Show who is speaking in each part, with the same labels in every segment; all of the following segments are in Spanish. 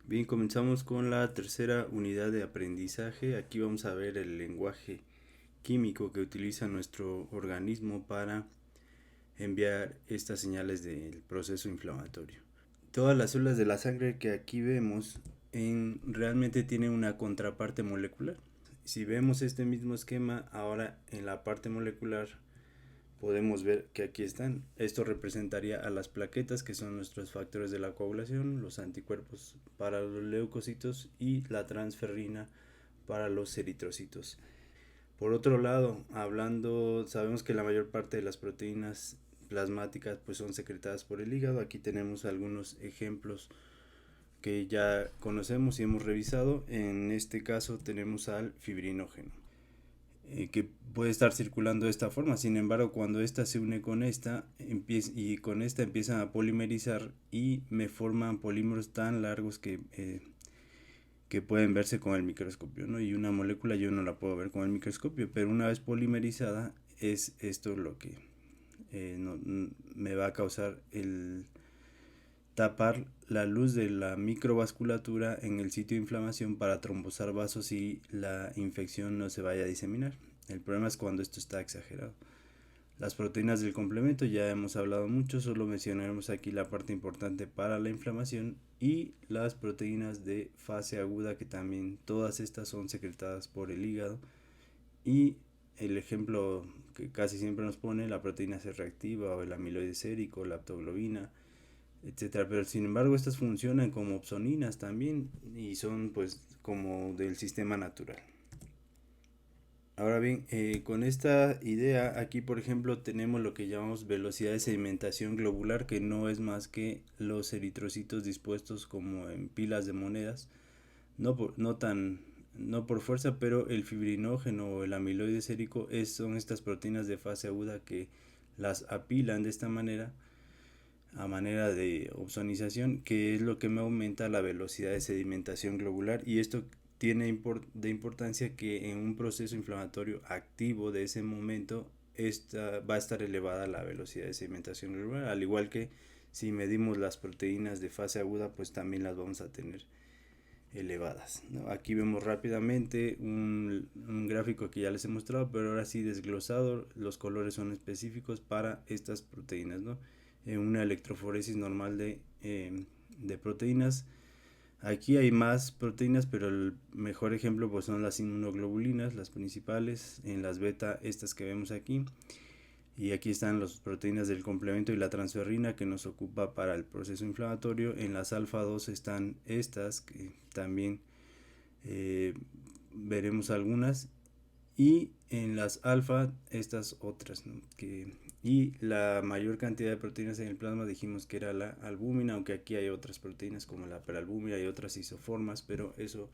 Speaker 1: Bien, comenzamos con la tercera unidad de aprendizaje. Aquí vamos a ver el lenguaje químico que utiliza nuestro organismo para enviar estas señales del proceso inflamatorio. Todas las células de la sangre que aquí vemos realmente tienen una contraparte molecular. Si vemos este mismo esquema, ahora en la parte molecular podemos ver que aquí están. Esto representaría a las plaquetas, que son nuestros factores de la coagulación, los anticuerpos para los leucocitos y la transferrina para los eritrocitos. Por otro lado, sabemos que la mayor parte de las proteínas plasmáticas pues son secretadas por el hígado. Aquí tenemos algunos ejemplos que ya conocemos y hemos revisado. En este caso tenemos al fibrinógeno, que puede estar circulando de esta forma. Sin embargo, cuando esta se une con esta y con esta empiezan a polimerizar y me forman polímeros tan largos que pueden verse con el microscopio, ¿no? Y una molécula yo no la puedo ver con el microscopio, pero una vez polimerizada es esto lo que me va a causar el tapar la luz de la microvasculatura en el sitio de inflamación para trombosar vasos y la infección no se vaya a diseminar. El problema es cuando esto está exagerado. Las proteínas del complemento ya hemos hablado mucho, solo mencionaremos aquí la parte importante para la inflamación y las proteínas de fase aguda, que también todas estas son secretadas por el hígado, y el ejemplo que casi siempre nos pone la proteína C reactiva o el amiloide sérico, la aptoglobina, etcétera. Pero sin embargo estas funcionan como opsoninas también y son pues como del sistema natural. Ahora bien, con esta idea aquí por ejemplo tenemos lo que llamamos velocidad de sedimentación globular, que no es más que los eritrocitos dispuestos como en pilas de monedas, no por fuerza, pero el fibrinógeno o el amiloide sérico son estas proteínas de fase aguda que las apilan de esta manera, a manera de opsonización, que es lo que me aumenta la velocidad de sedimentación globular. Y esto tiene de importancia que en un proceso inflamatorio activo de ese momento va a estar elevada la velocidad de sedimentación globular, al igual que si medimos las proteínas de fase aguda, pues también las vamos a tener elevadas, ¿no? Aquí vemos rápidamente un gráfico que ya les he mostrado, pero ahora sí desglosado. Los colores son específicos para estas proteínas, ¿no? Una electroforesis normal de proteínas. Aquí hay más proteínas, pero el mejor ejemplo pues son las inmunoglobulinas, las principales, en las beta, estas que vemos aquí. Y aquí están las proteínas del complemento y la transferrina, que nos ocupa para el proceso inflamatorio. En las alfa 2 están estas, que también veremos algunas. Y en las alfa estas otras, ¿no? Y la mayor cantidad de proteínas en el plasma dijimos que era la albúmina, aunque aquí hay otras proteínas como la peralbúmina y otras isoformas, pero eso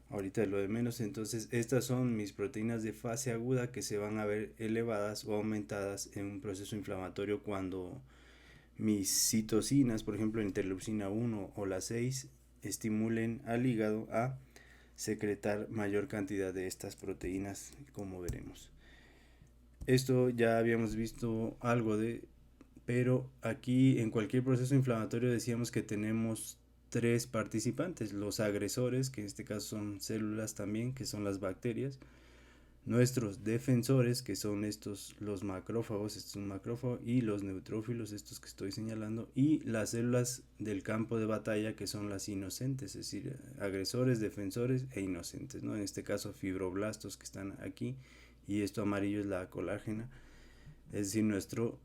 Speaker 1: ahorita es lo de menos. Entonces estas son mis proteínas de fase aguda que se van a ver elevadas o aumentadas en un proceso inflamatorio cuando mis citocinas, por ejemplo interleucina 1 o la 6, estimulen al hígado a secretar mayor cantidad de estas proteínas, como veremos. Esto ya habíamos visto algo pero aquí en cualquier proceso inflamatorio decíamos que tenemos tres participantes: los agresores, que en este caso son células también, que son las bacterias; nuestros defensores, que son estos, los macrófagos, este es un macrófago; y los neutrófilos, estos que estoy señalando; y las células del campo de batalla, que son las inocentes, es decir, agresores, defensores e inocentes, ¿no? En este caso fibroblastos, que están aquí, y esto amarillo es la colágena, es decir, nuestro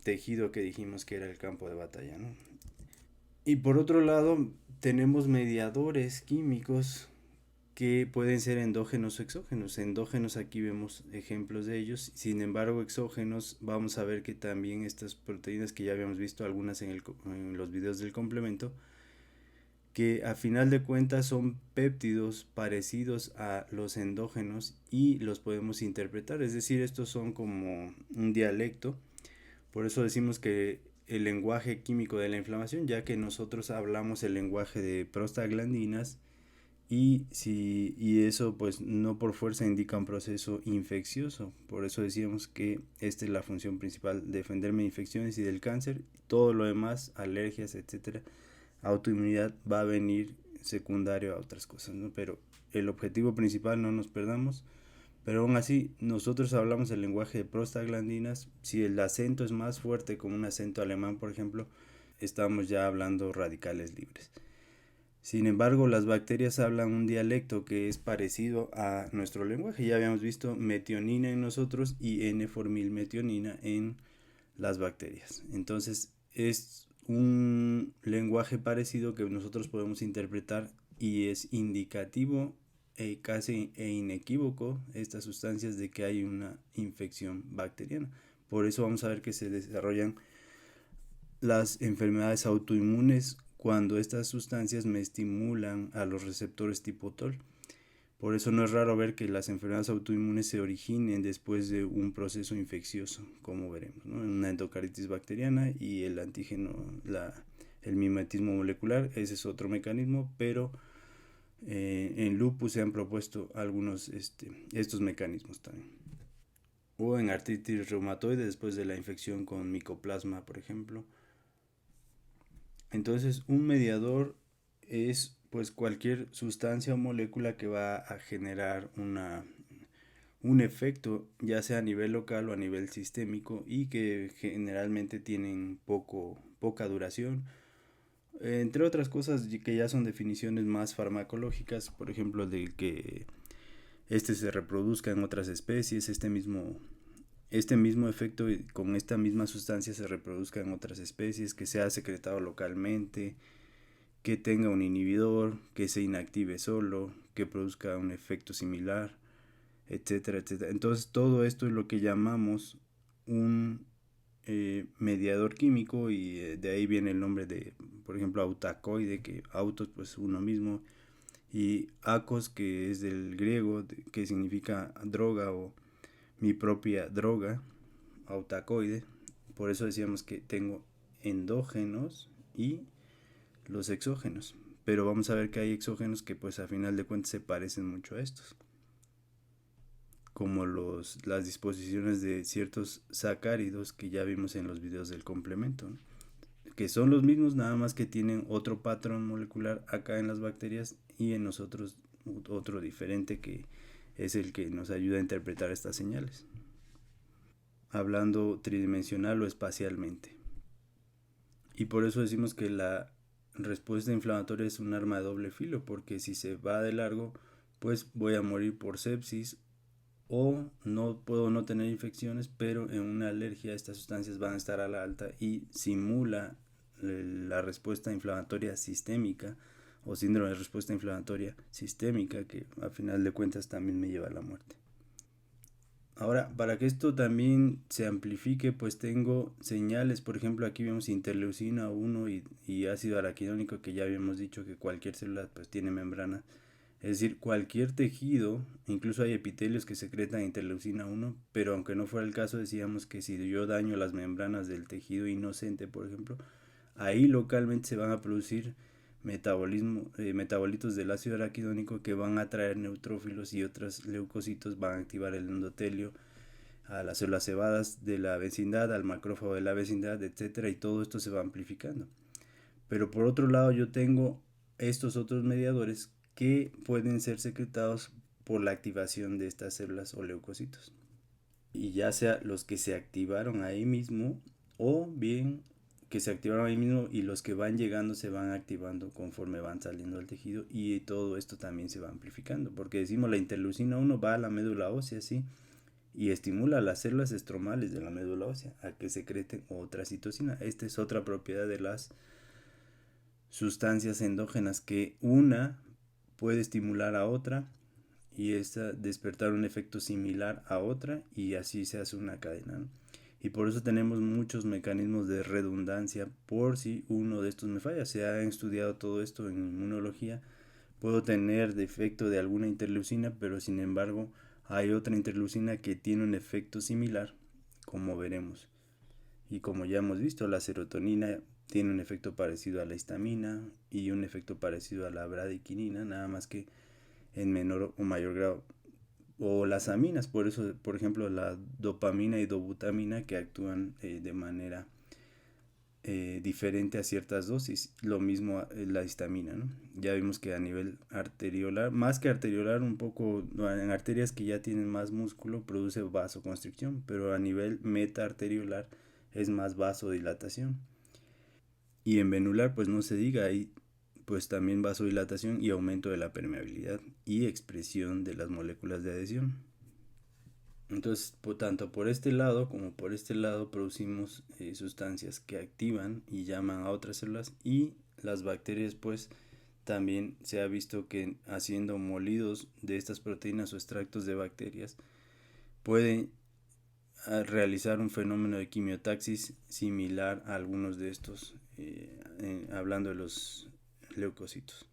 Speaker 1: tejido que dijimos que era el campo de batalla, ¿no? Y por otro lado tenemos mediadores químicos que pueden ser endógenos o exógenos. Endógenos, aquí vemos ejemplos de ellos. Sin embargo, exógenos, vamos a ver que también estas proteínas que ya habíamos visto algunas en los videos del complemento, que a final de cuentas son péptidos parecidos a los endógenos y los podemos interpretar. Es decir, estos son como un dialecto. Por eso decimos que el lenguaje químico de la inflamación, ya que nosotros hablamos el lenguaje de prostaglandinas, y eso pues no por fuerza indica un proceso infeccioso. Por eso decíamos que esta es la función principal: defenderme de infecciones y del cáncer. Todo lo demás, alergias, etcétera, autoinmunidad va a venir secundario a otras cosas, ¿no? Pero el objetivo principal, no nos perdamos. Pero aún así, nosotros hablamos el lenguaje de prostaglandinas. Si el acento es más fuerte, como un acento alemán, por ejemplo, estamos ya hablando radicales libres. Sin embargo, las bacterias hablan un dialecto que es parecido a nuestro lenguaje. Ya habíamos visto metionina en nosotros y N-formilmetionina en las bacterias. Entonces, es un lenguaje parecido que nosotros podemos interpretar y es indicativo casi inequívoco estas sustancias de que hay una infección bacteriana. Por eso vamos a ver que se desarrollan las enfermedades autoinmunes cuando estas sustancias me estimulan a los receptores tipo TOL. Por eso no es raro ver que las enfermedades autoinmunes se originen después de un proceso infeccioso, como veremos, ¿no? Una endocaritis bacteriana y el antígeno, el mimetismo molecular, ese es otro mecanismo, pero en lupus se han propuesto algunos estos mecanismos también. O en artritis reumatoide después de la infección con micoplasma, por ejemplo. Entonces, un mediador es pues cualquier sustancia o molécula que va a generar un efecto, ya sea a nivel local o a nivel sistémico, y que generalmente tienen poca duración. Entre otras cosas que ya son definiciones más farmacológicas, por ejemplo, de que se reproduzca en otras especies, este mismo efecto con esta misma sustancia se reproduzca en otras especies, que sea secretado localmente, que tenga un inhibidor, que se inactive solo, que produzca un efecto similar, etcétera, etcétera. Entonces todo esto es lo que llamamos un mediador químico y de ahí viene el nombre de, por ejemplo, autacoide, que autos pues uno mismo, y acos, que es del griego, que significa droga o mi propia droga, autacoide. Por eso decíamos que tengo endógenos y los exógenos. Pero vamos a ver que hay exógenos que pues a final de cuentas se parecen mucho a estos, como las disposiciones de ciertos sacáridos que ya vimos en los videos del complemento, ¿no? Que son los mismos, nada más que tienen otro patrón molecular acá en las bacterias y en nosotros otro diferente, que es el que nos ayuda a interpretar estas señales, hablando tridimensional o espacialmente. Y por eso decimos que la respuesta inflamatoria es un arma de doble filo, porque si se va de largo, pues voy a morir por sepsis, o no puedo no tener infecciones, pero en una alergia estas sustancias van a estar a la alta y simula la respuesta inflamatoria sistémica o síndrome de respuesta inflamatoria sistémica, que a final de cuentas también me lleva a la muerte. Ahora, para que esto también se amplifique, pues tengo señales. Por ejemplo, aquí vemos interleucina 1 y ácido araquidónico, que ya habíamos dicho que cualquier célula pues tiene membrana. Es decir, cualquier tejido, incluso hay epitelios que secretan interleucina 1, pero aunque no fuera el caso, decíamos que si yo daño las membranas del tejido inocente, por ejemplo, ahí localmente se van a producir metabolitos del ácido araquidónico que van a atraer neutrófilos, y otros leucocitos van a activar el endotelio, a las células cebadas de la vecindad, al macrófago de la vecindad, etcétera, y todo esto se va amplificando. Pero por otro lado, yo tengo estos otros mediadores que pueden ser secretados por la activación de estas células o leucocitos, y ya sea los que se activaron ahí mismo, o bien que se activaron ahí mismo y los que van llegando se van activando conforme van saliendo del tejido, y todo esto también se va amplificando, porque decimos la interleucina 1 va a la médula ósea, sí, y estimula las células estromales de la médula ósea a que secreten otra citocina. Esta es otra propiedad de las sustancias endógenas, que una puede estimular a otra y esta despertar un efecto similar a otra, y así se hace una cadena, ¿no? Y por eso tenemos muchos mecanismos de redundancia por si uno de estos me falla. Se ha estudiado todo esto en inmunología. Puedo tener defecto de alguna interleucina, pero sin embargo hay otra interleucina que tiene un efecto similar, como veremos. Y como ya hemos visto, la serotonina tiene un efecto parecido a la histamina y un efecto parecido a la bradiquinina, nada más que en menor o mayor grado. O las aminas, por eso, por ejemplo, la dopamina y dobutamina, que actúan de manera diferente a ciertas dosis. Lo mismo la histamina, ¿no? Ya vimos que a nivel arteriolar, más que arteriolar, un poco en arterias que ya tienen más músculo, produce vasoconstricción, pero a nivel metaarteriolar es más vasodilatación. Y en venular, pues no se diga, hay pues también vasodilatación y aumento de la permeabilidad y expresión de las moléculas de adhesión. Entonces, tanto por este lado como por este lado producimos sustancias que activan y llaman a otras células, y las bacterias pues también se ha visto que haciendo molidos de estas proteínas o extractos de bacterias pueden realizar un fenómeno de quimiotaxis similar a algunos de estos, hablando de los leucocitos.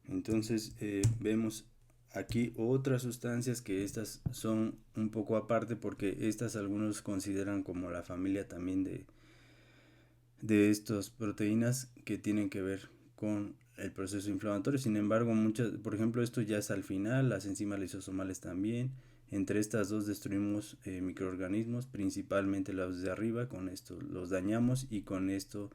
Speaker 1: Entonces vemos aquí otras sustancias que estas son un poco aparte, porque estas algunos consideran como la familia también de estas proteínas que tienen que ver con el proceso inflamatorio. Sin embargo, muchas, por ejemplo, esto ya es al final, las enzimas lisosomales también. Entre estas dos destruimos microorganismos, principalmente los de arriba, con esto los dañamos y con esto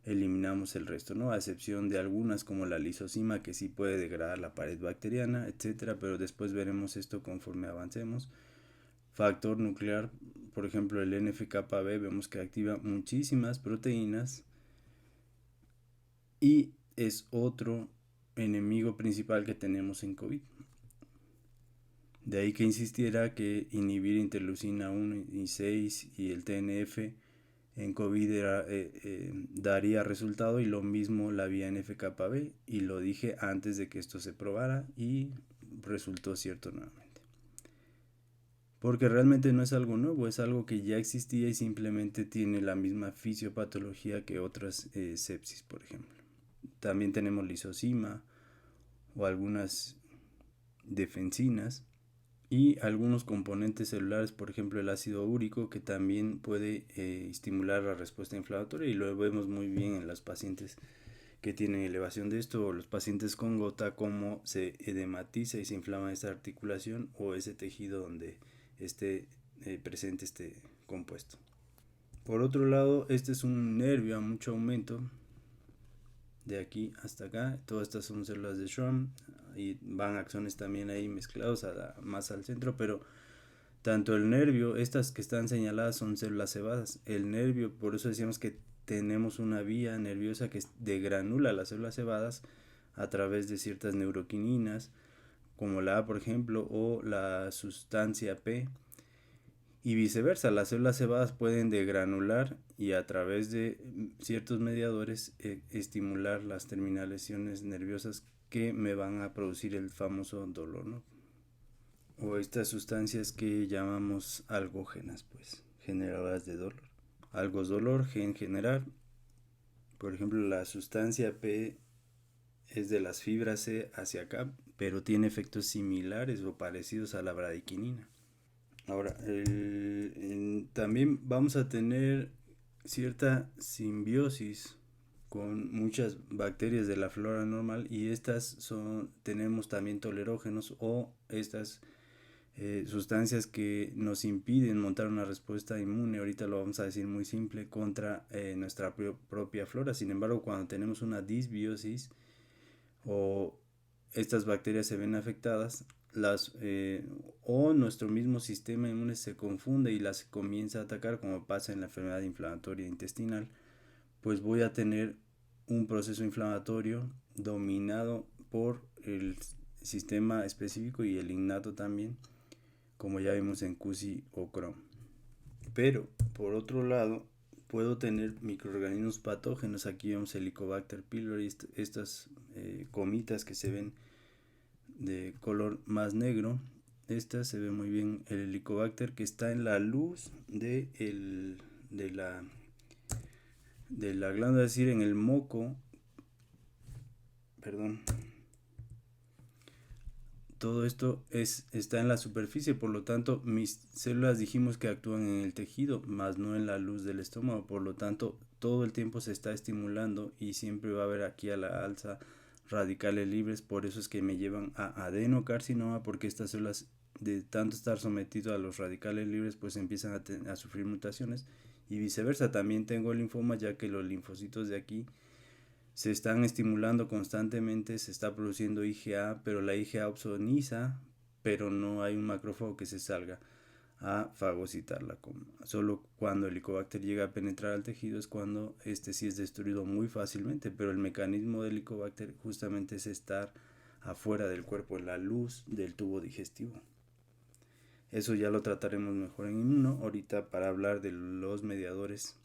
Speaker 1: eliminamos el resto, ¿no? A excepción de algunas como la lisozima, que sí puede degradar la pared bacteriana, etcétera, pero después veremos esto conforme avancemos. Factor nuclear, por ejemplo el NF-κB, vemos que activa muchísimas proteínas y es otro enemigo principal que tenemos en COVID. De ahí que insistiera que inhibir interleucina 1 y 6 y el TNF en COVID daría resultado, y lo mismo la vía NF-κB, y lo dije antes de que esto se probara y resultó cierto nuevamente. Porque realmente no es algo nuevo, es algo que ya existía y simplemente tiene la misma fisiopatología que otras sepsis, por ejemplo. También tenemos lisozima o algunas defensinas y algunos componentes celulares, por ejemplo el ácido úrico, que también puede estimular la respuesta inflamatoria, y lo vemos muy bien en los pacientes que tienen elevación de esto, o los pacientes con gota, cómo se edematiza y se inflama esta articulación o ese tejido donde esté presente este compuesto. Por otro lado, este es un nervio a mucho aumento, de aquí hasta acá. Todas estas son células de Schwann y van axones también ahí mezclados más al centro, pero tanto el nervio, estas que están señaladas son células cebadas. El nervio, por eso decíamos que tenemos una vía nerviosa que degranula las células cebadas a través de ciertas neuroquininas, como la A, por ejemplo, o la sustancia P, y viceversa. Las células cebadas pueden degranular y a través de ciertos mediadores estimular las terminales nerviosas que me van a producir el famoso dolor, ¿no? O estas sustancias que llamamos algógenas, pues generadoras de dolor. Algo es dolor, gen generar. Por ejemplo, la sustancia P es de las fibras C hacia acá, pero tiene efectos similares o parecidos a la bradiquinina. Ahora, también vamos a tener cierta simbiosis con muchas bacterias de la flora normal, y tenemos también tolerógenos, o estas sustancias que nos impiden montar una respuesta inmune, ahorita lo vamos a decir muy simple, contra nuestra propia flora. Sin embargo, cuando tenemos una disbiosis o estas bacterias se ven afectadas, o nuestro mismo sistema inmune se confunde y las comienza a atacar, como pasa en la enfermedad inflamatoria intestinal, pues voy a tener un proceso inflamatorio dominado por el sistema específico y el innato también, como ya vimos en CUSI o Crohn. Pero por otro lado, puedo tener microorganismos patógenos. Aquí vemos Helicobacter pylori, estas comitas que se ven de color más negro. Esta se ve muy bien, el Helicobacter, que está en la luz de la glándula, es decir, en el moco, perdón. Todo esto está en la superficie, por lo tanto mis células dijimos que actúan en el tejido, más no en la luz del estómago. Por lo tanto, todo el tiempo se está estimulando y siempre va a haber aquí a la alza radicales libres. Por eso es que me llevan a adenocarcinoma, porque estas células, de tanto estar sometido a los radicales libres, pues empiezan a sufrir mutaciones y viceversa. También tengo linfoma, ya que los linfocitos de aquí se están estimulando constantemente, se está produciendo IgA, pero la IgA opsoniza, pero no hay un macrófago que se salga a fagocitarla. Solo cuando el Helicobacter llega a penetrar al tejido es cuando este sí es destruido muy fácilmente, pero el mecanismo del Helicobacter justamente es estar afuera del cuerpo, en la luz del tubo digestivo. Eso ya lo trataremos mejor en inmuno. Ahorita, para hablar de los mediadores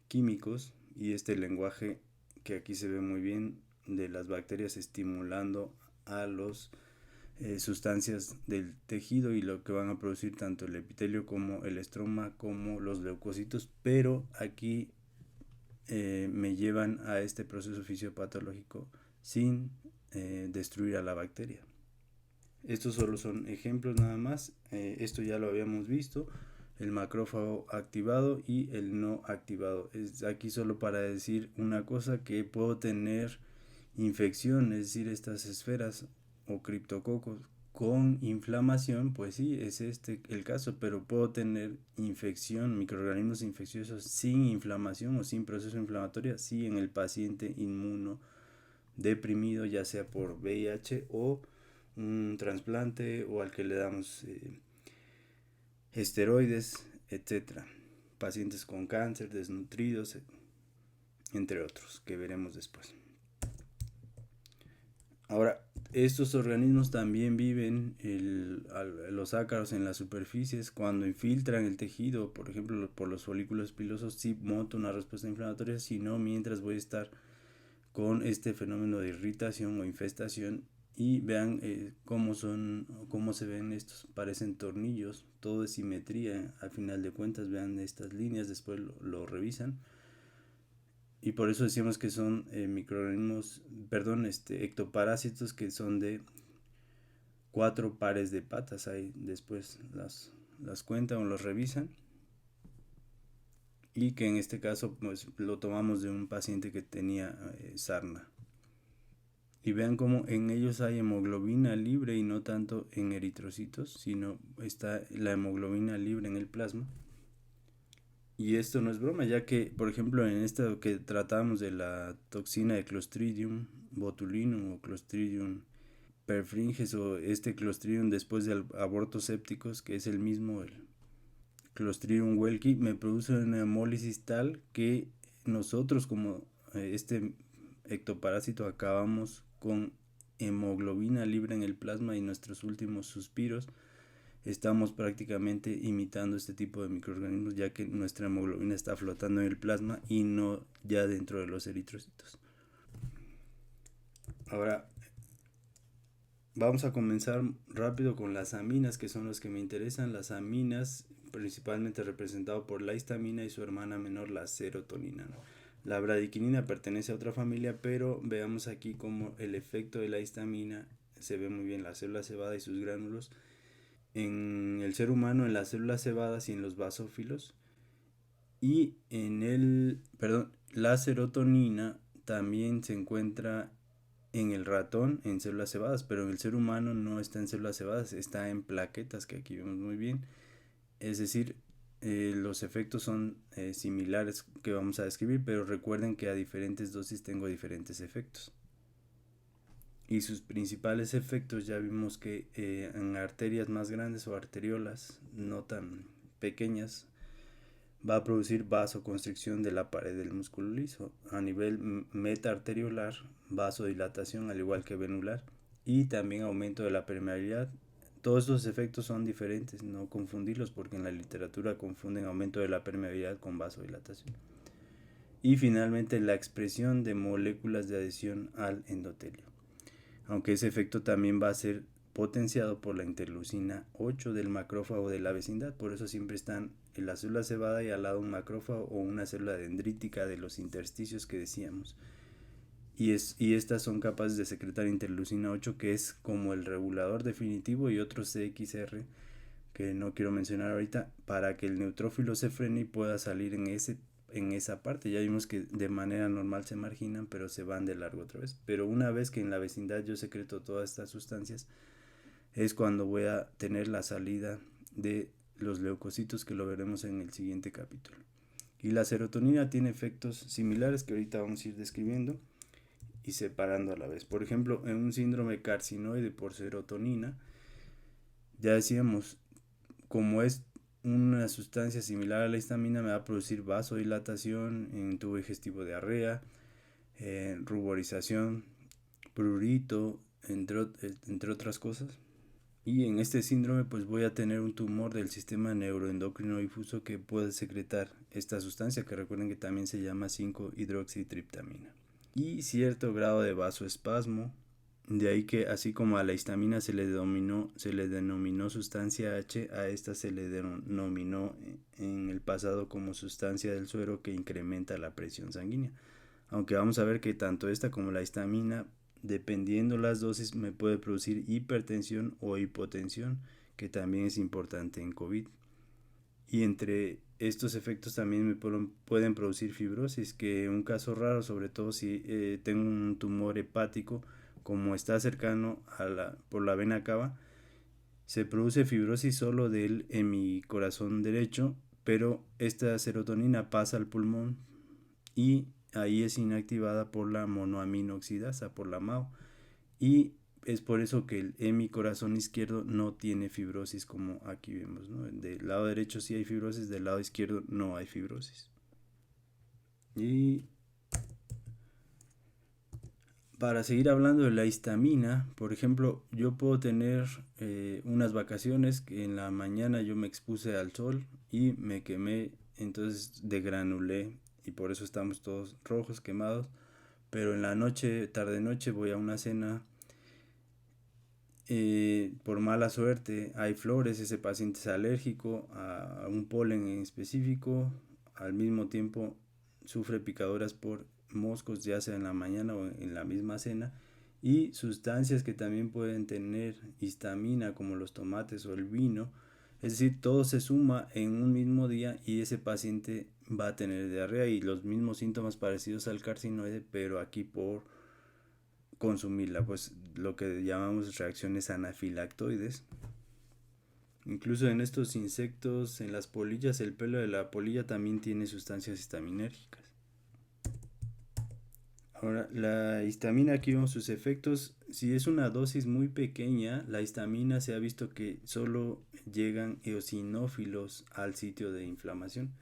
Speaker 1: químicos y este lenguaje que aquí se ve muy bien de las bacterias estimulando a los sustancias del tejido y lo que van a producir tanto el epitelio como el estroma como los leucocitos, pero aquí me llevan a este proceso fisiopatológico sin destruir a la bacteria. Estos solo son ejemplos nada más. Esto ya lo habíamos visto, el macrófago activado y el no activado. Es aquí solo para decir una cosa, que puedo tener infección, es decir, estas esferas o criptococos con inflamación, pues sí, es este el caso, pero puedo tener infección, microorganismos infecciosos sin inflamación o sin proceso inflamatorio, sí, en el paciente inmunodeprimido, ya sea por VIH o un trasplante o al que le damos esteroides, etcétera. Pacientes con cáncer, desnutridos, entre otros, que veremos después. Ahora, estos organismos también viven los ácaros en las superficies. Cuando infiltran el tejido, por ejemplo, por los folículos pilosos, sí monto una respuesta inflamatoria, sino mientras voy a estar con este fenómeno de irritación o infestación. Y vean cómo se ven estos, parecen tornillos, todo es simetría, al final de cuentas. Vean estas líneas, después lo revisan. Y por eso decimos que son microorganismos, ectoparásitos, que son de 4 pares de patas. Ahí después las cuentan o los revisan. Y que en este caso pues lo tomamos de un paciente que tenía sarna. Y vean cómo en ellos hay hemoglobina libre y no tanto en eritrocitos, sino está la hemoglobina libre en el plasma. Y esto no es broma, ya que, por ejemplo, en esto que tratamos de la toxina de Clostridium botulinum o Clostridium perfringens, o este Clostridium después de abortos sépticos, que es el mismo, el Clostridium welki, me produce una hemólisis tal que nosotros, como este ectoparásito, acabamos con hemoglobina libre en el plasma, y nuestros últimos suspiros estamos prácticamente imitando este tipo de microorganismos, ya que nuestra hemoglobina está flotando en el plasma y no ya dentro de los eritrocitos. Ahora vamos a comenzar rápido con las aminas, que son las que me interesan. Las aminas, principalmente representado por la histamina y su hermana menor, la serotonina, ¿no? La bradiquinina pertenece a otra familia, pero veamos aquí cómo el efecto de la histamina se ve muy bien, la célula cebada y sus gránulos en el ser humano, en las células cebadas y en los basófilos. Y la serotonina también se encuentra en el ratón en células cebadas, pero en el ser humano no está en células cebadas, está en plaquetas, que aquí vemos muy bien. Es decir, los efectos son similares que vamos a describir, pero recuerden que a diferentes dosis tengo diferentes efectos. Y sus principales efectos ya vimos que en arterias más grandes o arteriolas no tan pequeñas va a producir vasoconstricción de la pared del músculo liso. A nivel metaarteriolar, vasodilatación al igual que venular, y también aumento de la permeabilidad. Todos estos efectos son diferentes, no confundirlos, porque en la literatura confunden aumento de la permeabilidad con vasodilatación. Y finalmente la expresión de moléculas de adhesión al endotelio, aunque ese efecto también va a ser potenciado por la interleucina 8 del macrófago de la vecindad. Por eso siempre están en la célula cebada y al lado un macrófago o una célula dendrítica de los intersticios que decíamos. Y estas son capaces de secretar interleucina 8, que es como el regulador definitivo, y otro CXR que no quiero mencionar ahorita, para que el neutrófilo se frene y pueda salir en esa parte. Ya vimos que de manera normal se marginan, pero se van de largo otra vez. Pero una vez que en la vecindad yo secreto todas estas sustancias, es cuando voy a tener la salida de los leucocitos, que lo veremos en el siguiente capítulo. Y la serotonina tiene efectos similares que ahorita vamos a ir describiendo y separando a la vez. Por ejemplo, en un síndrome carcinoide por serotonina, ya decíamos, como es una sustancia similar a la histamina, me va a producir vasodilatación, en tubo digestivo, diarrea, ruborización, prurito, entre otras cosas. Y en este síndrome pues voy a tener un tumor del sistema neuroendocrino difuso que puede secretar esta sustancia, que recuerden que también se llama 5-hidroxitriptamina. Y cierto grado de vasoespasmo, de ahí que así como a la histamina se le denominó sustancia H, a esta se le denominó en el pasado como sustancia del suero que incrementa la presión sanguínea. Aunque vamos a ver que tanto esta como la histamina, dependiendo las dosis, me puede producir hipertensión o hipotensión, que también es importante en COVID. Y entre estos efectos también me pueden producir fibrosis, que en un caso raro, sobre todo si tengo un tumor hepático, como está cercano por la vena cava, se produce fibrosis solo en mi corazón derecho, pero esta serotonina pasa al pulmón y ahí es inactivada por la monoaminoxidasa, por la MAO, y es por eso que el hemicorazón izquierdo no tiene fibrosis como aquí vemos, ¿no? Del lado derecho sí hay fibrosis, del lado izquierdo no hay fibrosis. Y para seguir hablando de la histamina, por ejemplo, yo puedo tener unas vacaciones que en la mañana yo me expuse al sol y me quemé, entonces degranulé y por eso estamos todos rojos, quemados, pero en la noche, tarde noche, voy a una cena. Por mala suerte hay flores, ese paciente es alérgico a un polen en específico, al mismo tiempo sufre picaduras por moscos, ya sea en la mañana o en la misma cena, y sustancias que también pueden tener histamina como los tomates o el vino, es decir, todo se suma en un mismo día y ese paciente va a tener diarrea y los mismos síntomas parecidos al carcinoide, pero aquí por consumirla, pues lo que llamamos reacciones anafilactoides. Incluso en estos insectos, en las polillas, el pelo de la polilla también tiene sustancias histaminérgicas. Ahora, la histamina, aquí vemos sus efectos. Si es una dosis muy pequeña, la histamina se ha visto que solo llegan eosinófilos al sitio de inflamación.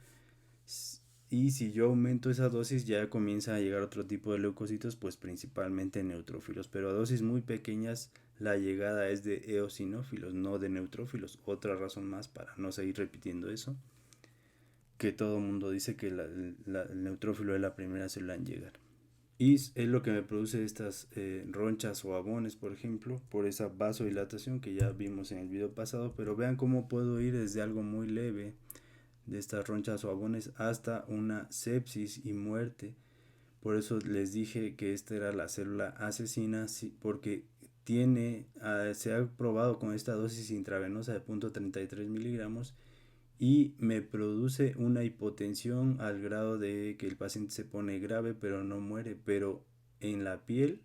Speaker 1: Y si yo aumento esa dosis ya comienza a llegar otro tipo de leucocitos, pues principalmente neutrófilos, pero a dosis muy pequeñas la llegada es de eosinófilos, no de neutrófilos. Otra razón más para no seguir repitiendo eso, que todo el mundo dice que el neutrófilo es la primera célula en llegar. Y es lo que me produce estas ronchas o abones, por ejemplo, por esa vasodilatación que ya vimos en el video pasado, pero vean cómo puedo ir desde algo muy leve de estas ronchas o abones hasta una sepsis y muerte. Por eso les dije que esta era la célula asesina, porque se ha probado con esta dosis intravenosa de 0.33 miligramos y me produce una hipotensión al grado de que el paciente se pone grave pero no muere, pero en la piel,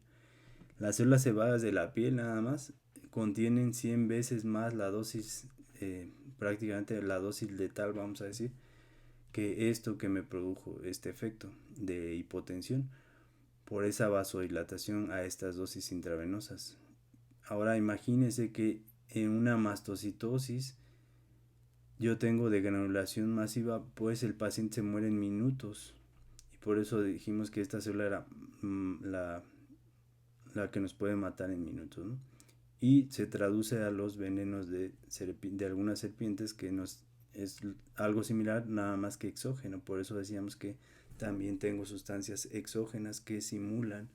Speaker 1: las células cebadas de la piel nada más contienen 100 veces más la dosis, prácticamente la dosis letal, vamos a decir, que esto que me produjo este efecto de hipotensión por esa vasodilatación a estas dosis intravenosas. Ahora imagínense que en una mastocitosis yo tengo degranulación masiva, pues el paciente se muere en minutos y por eso dijimos que esta célula era la que nos puede matar en minutos, ¿no? Y se traduce a los venenos de algunas serpientes, que es algo similar, nada más que exógeno. Por eso decíamos que también tengo sustancias exógenas que simulan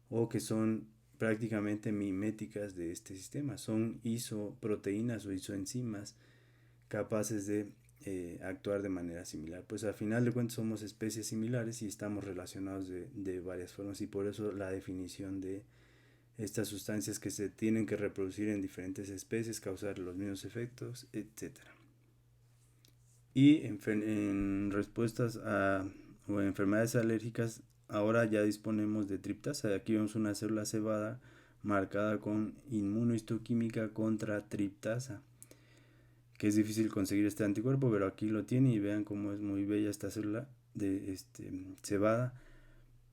Speaker 1: o que son prácticamente miméticas de este sistema. Son isoproteínas o isoenzimas capaces de actuar de manera similar. Pues al final de cuentas somos especies similares y estamos relacionados de varias formas, y por eso la definición de estas sustancias que se tienen que reproducir en diferentes especies, causar los mismos efectos, etc. Y en respuestas o enfermedades alérgicas, ahora ya disponemos de triptasa. Aquí vemos una célula cebada marcada con inmunohistoquímica contra triptasa, que es difícil conseguir este anticuerpo, pero aquí lo tiene y vean cómo es muy bella esta célula de cebada.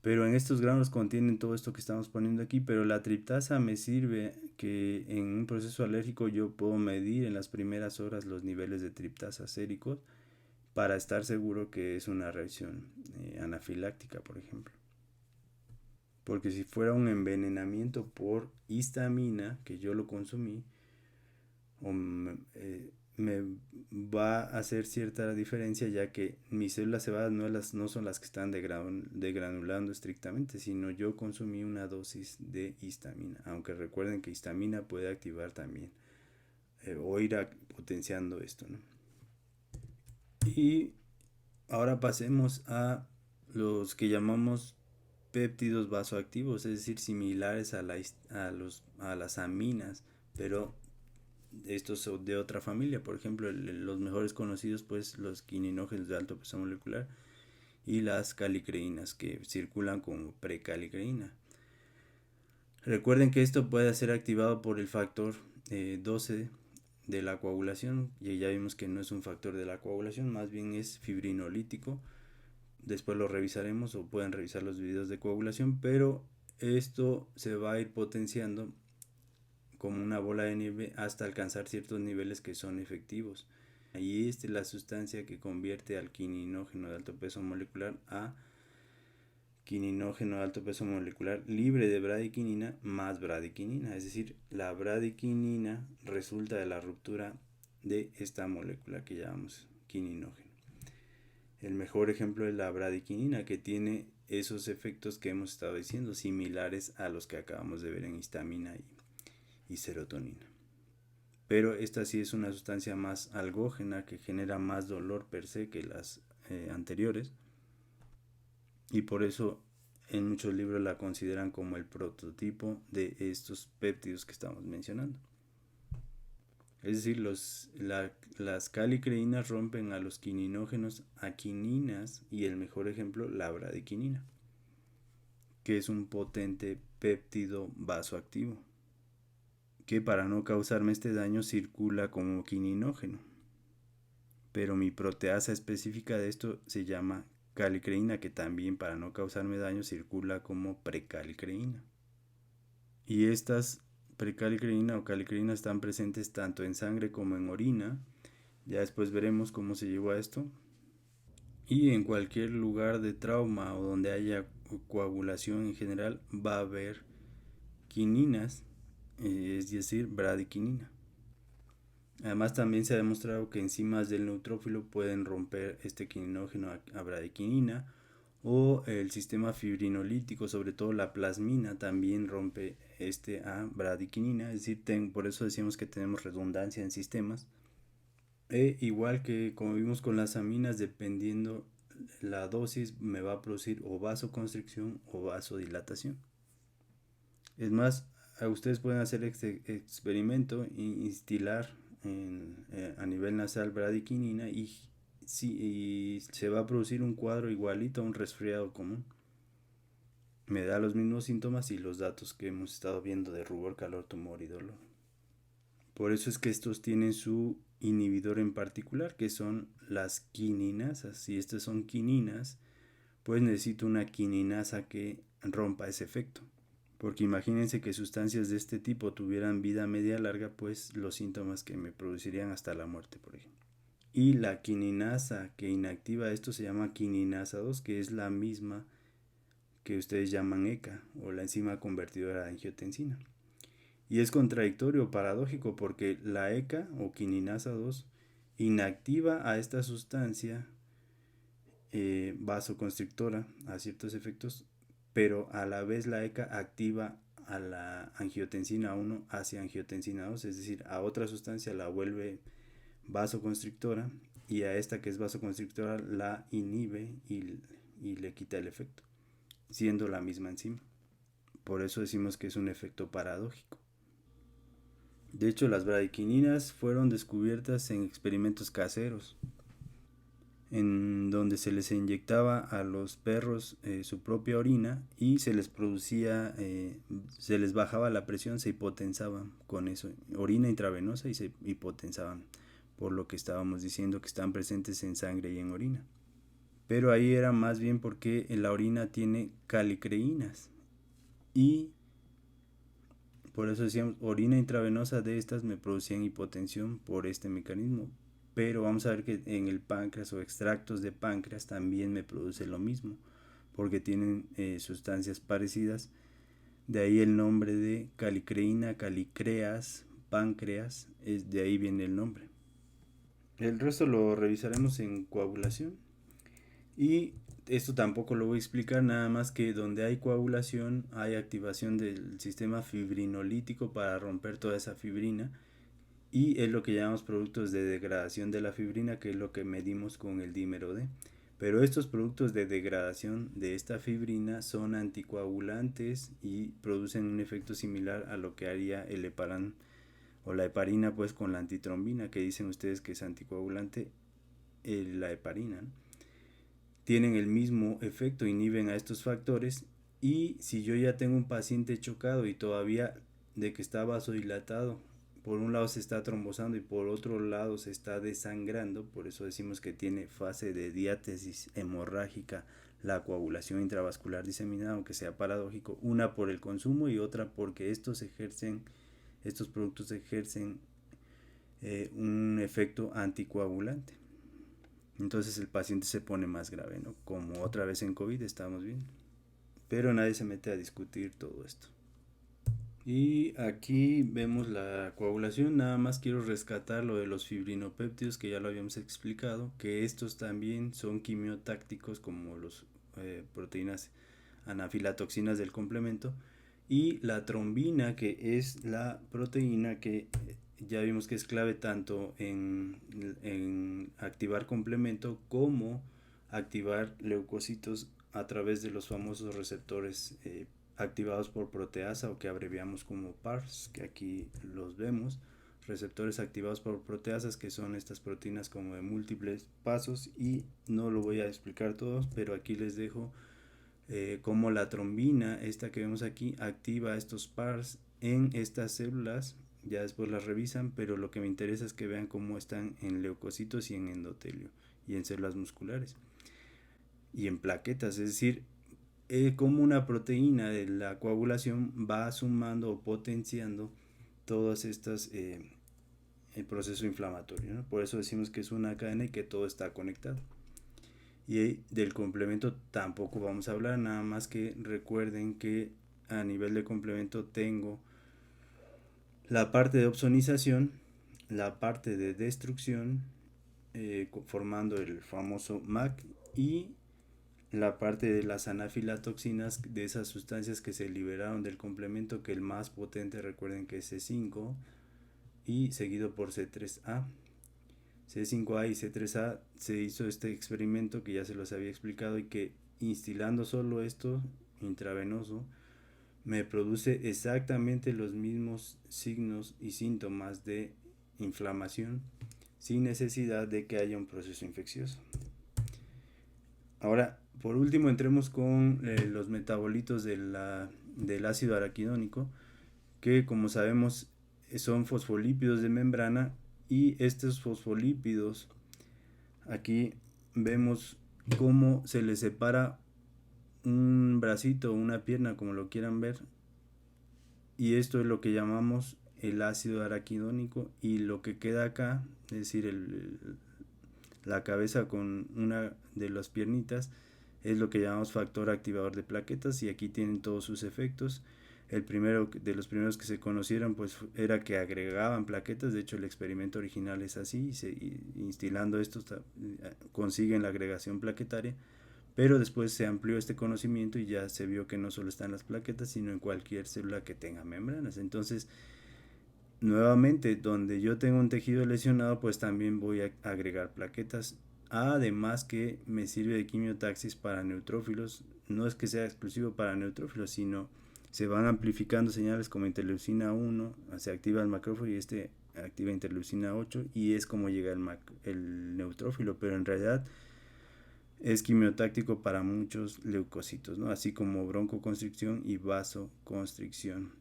Speaker 1: Pero en estos granos contienen todo esto que estamos poniendo aquí, pero la triptasa me sirve que en un proceso alérgico yo puedo medir en las primeras horas los niveles de triptasa séricos para estar seguro que es una reacción anafiláctica, por ejemplo. Porque si fuera un envenenamiento por histamina, que yo lo consumí, me va a hacer cierta diferencia, ya que mis células cebadas no son las que están degranulando estrictamente, sino yo consumí una dosis de histamina, aunque recuerden que histamina puede activar también o ir potenciando esto, ¿no? Y ahora pasemos a los que llamamos péptidos vasoactivos, es decir, similares a las aminas, pero estos son de otra familia. Por ejemplo, los mejores conocidos, pues los quininógenos de alto peso molecular y las calicreínas, que circulan como precalicreína. Recuerden que esto puede ser activado por el factor 12 de la coagulación, y ya vimos que no es un factor de la coagulación, más bien es fibrinolítico. Después lo revisaremos, o pueden revisar los videos de coagulación, pero esto se va a ir potenciando como una bola de nieve hasta alcanzar ciertos niveles que son efectivos. Y esta es la sustancia que convierte al quininógeno de alto peso molecular a quininógeno de alto peso molecular libre de bradiquinina más bradiquinina. Es decir, la bradiquinina resulta de la ruptura de esta molécula que llamamos quininógeno. El mejor ejemplo es la bradiquinina, que tiene esos efectos que hemos estado diciendo, similares a los que acabamos de ver en histamina y serotonina. Pero esta sí es una sustancia más algógena, que genera más dolor per se que las anteriores, y por eso en muchos libros la consideran como el prototipo de estos péptidos que estamos mencionando. Es decir, las calicreínas rompen a los quininógenos a quininas, y el mejor ejemplo, la bradiquinina, que es un potente péptido vasoactivo, que para no causarme este daño circula como quininógeno. Pero mi proteasa específica de esto se llama calicreína, que también para no causarme daño circula como precalicreína. Y estas precalicreína o calicreína están presentes tanto en sangre como en orina. Ya después veremos cómo se llegó a esto. Y en cualquier lugar de trauma o donde haya coagulación en general va a haber quininas, es decir, bradiquinina. Además, también se ha demostrado que enzimas del neutrófilo pueden romper este quininógeno a bradiquinina, o el sistema fibrinolítico, sobre todo la plasmina, también rompe a bradiquinina. Es decir, por eso decimos que tenemos redundancia en sistemas. Igual que como vimos con las aminas, dependiendo la dosis me va a producir o vasoconstricción o vasodilatación. Es más, ustedes pueden hacer este experimento e instilar a nivel nasal bradiquinina, y se va a producir un cuadro igualito a un resfriado común. Me da los mismos síntomas y los datos que hemos estado viendo de rubor, calor, tumor y dolor. Por eso es que estos tienen su inhibidor en particular, que son las quininasas. Si estas son quininas, pues necesito una quininasa que rompa ese efecto. Porque imagínense que sustancias de este tipo tuvieran vida media larga, pues los síntomas que me producirían hasta la muerte, por ejemplo. Y la quininasa que inactiva esto se llama quininasa 2, que es la misma que ustedes llaman ECA, o la enzima convertidora de angiotensina. Y es contradictorio, paradójico, porque la ECA o quininasa 2 inactiva a esta sustancia vasoconstrictora a ciertos efectos, pero a la vez la ECA activa a la angiotensina 1 hacia angiotensina 2, es decir, a otra sustancia la vuelve vasoconstrictora, y a esta que es vasoconstrictora la inhibe y le quita el efecto, siendo la misma enzima. Por eso decimos que es un efecto paradójico. De hecho, las bradiquininas fueron descubiertas en experimentos caseros, en donde se les inyectaba a los perros su propia orina, y se les producía, se les bajaba la presión, se hipotensaban con eso, orina intravenosa, y se hipotensaban por lo que estábamos diciendo que están presentes en sangre y en orina. Pero ahí era más bien porque la orina tiene calicreínas y por eso decíamos, orina intravenosa de estas me producían hipotensión por este mecanismo. Pero vamos a ver que en el páncreas o extractos de páncreas también me produce lo mismo, porque tienen sustancias parecidas. De ahí el nombre de calicreína, calicreas, páncreas, de ahí viene el nombre. El resto lo revisaremos en coagulación. Y esto tampoco lo voy a explicar, nada más que donde hay coagulación hay activación del sistema fibrinolítico para romper toda esa fibrina, y es lo que llamamos productos de degradación de la fibrina, que es lo que medimos con el dímero D. Pero estos productos de degradación de esta fibrina son anticoagulantes y producen un efecto similar a lo que haría el heparán o la heparina pues con la antitrombina, que dicen ustedes que es anticoagulante, la heparina, ¿no? Tienen el mismo efecto, inhiben a estos factores. Y si yo ya tengo un paciente chocado y todavía de que está vasodilatado, por un lado se está trombosando y por otro lado se está desangrando, por eso decimos que tiene fase de diátesis hemorrágica la coagulación intravascular diseminada, aunque sea paradójico, una por el consumo y otra porque estos productos ejercen un efecto anticoagulante. Entonces el paciente se pone más grave, ¿no? Como otra vez en COVID estamos bien. Pero nadie se mete a discutir todo esto. Y aquí vemos la coagulación. Nada más quiero rescatar lo de los fibrinopéptidos, que ya lo habíamos explicado, que estos también son quimiotácticos como los proteínas anafilatoxinas del complemento. Y la trombina, que es la proteína que ya vimos que es clave tanto en activar complemento como activar leucocitos a través de los famosos receptores activados por proteasa, o que abreviamos como PARS, que aquí los vemos, receptores activados por proteasas, que son estas proteínas como de múltiples pasos, y no lo voy a explicar todos, pero aquí les dejo como la trombina, esta que vemos aquí, activa estos PARS en estas células. Ya después las revisan, pero lo que me interesa es que vean cómo están en leucocitos y en endotelio y en células musculares y en plaquetas, es decir, como una proteína de la coagulación va sumando o potenciando todas estas el proceso inflamatorio, ¿no? Por eso decimos que es una cadena y que todo está conectado. Y del complemento tampoco vamos a hablar, nada más que recuerden que a nivel de complemento tengo la parte de opsonización, la parte de destrucción, formando el famoso MAC, y la parte de las anafilatoxinas, de esas sustancias que se liberaron del complemento, que el más potente recuerden que es C5 y seguido por C3A. C5A y C3A se hizo este experimento que ya se los había explicado, y que instilando solo esto intravenoso me produce exactamente los mismos signos y síntomas de inflamación sin necesidad de que haya un proceso infeccioso. Ahora, por último, entremos con los metabolitos del ácido araquidónico, que como sabemos son fosfolípidos de membrana, y estos fosfolípidos aquí vemos cómo se les separa un bracito o una pierna, como lo quieran ver, y esto es lo que llamamos el ácido araquidónico, y lo que queda acá, es decir, la cabeza con una de las piernitas, es lo que llamamos factor activador de plaquetas, y aquí tienen todos sus efectos. El primero de los primeros que se conocieron pues era que agregaban plaquetas. De hecho el experimento original es así, instilando estos consiguen la agregación plaquetaria, pero después se amplió este conocimiento y ya se vio que no solo está en las plaquetas, sino en cualquier célula que tenga membranas. Entonces, nuevamente, donde yo tengo un tejido lesionado, pues también voy a agregar plaquetas. Además que me sirve de quimiotaxis para neutrófilos. No es que sea exclusivo para neutrófilos, sino se van amplificando señales como interleucina 1, se activa el macrófago y este activa interleucina 8, y es como llega el neutrófilo, pero en realidad es quimiotáctico para muchos leucocitos, ¿no? Así como broncoconstricción y vasoconstricción.